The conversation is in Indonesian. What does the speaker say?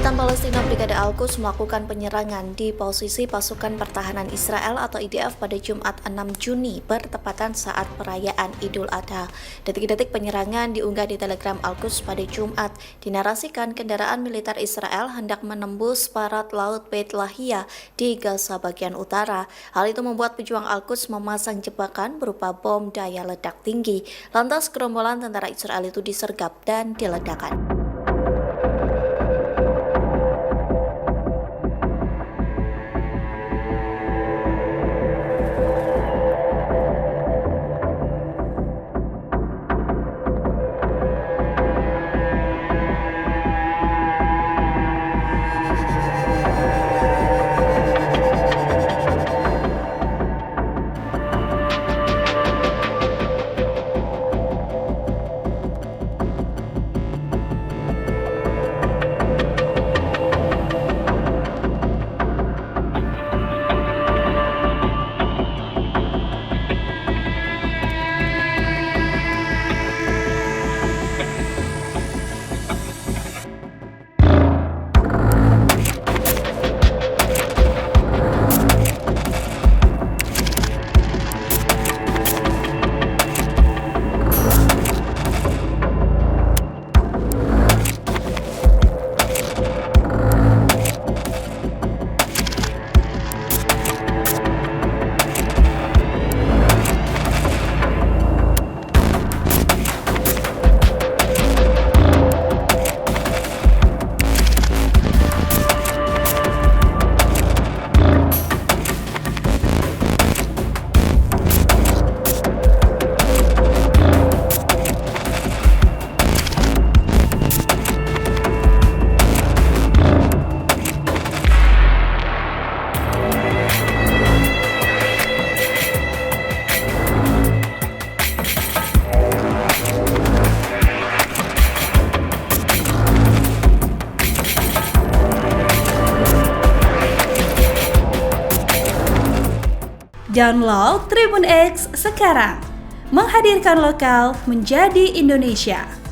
Militan Palestina Brigade Al-Quds melakukan penyerangan di posisi pasukan pertahanan Israel atau IDF pada Jumat 6 Juni bertepatan saat perayaan Idul Adha. Detik-detik penyerangan diunggah di Telegram Al-Quds pada Jumat. Dinarasikan kendaraan militer Israel hendak menembus parat laut Beit Lahia di Gaza bagian utara. Hal itu membuat pejuang Al-Quds memasang jebakan berupa bom daya ledak tinggi. Lantas gerombolan tentara Israel itu disergap dan diledakkan. Download Tribun X sekarang, menghadirkan lokal menjadi Indonesia.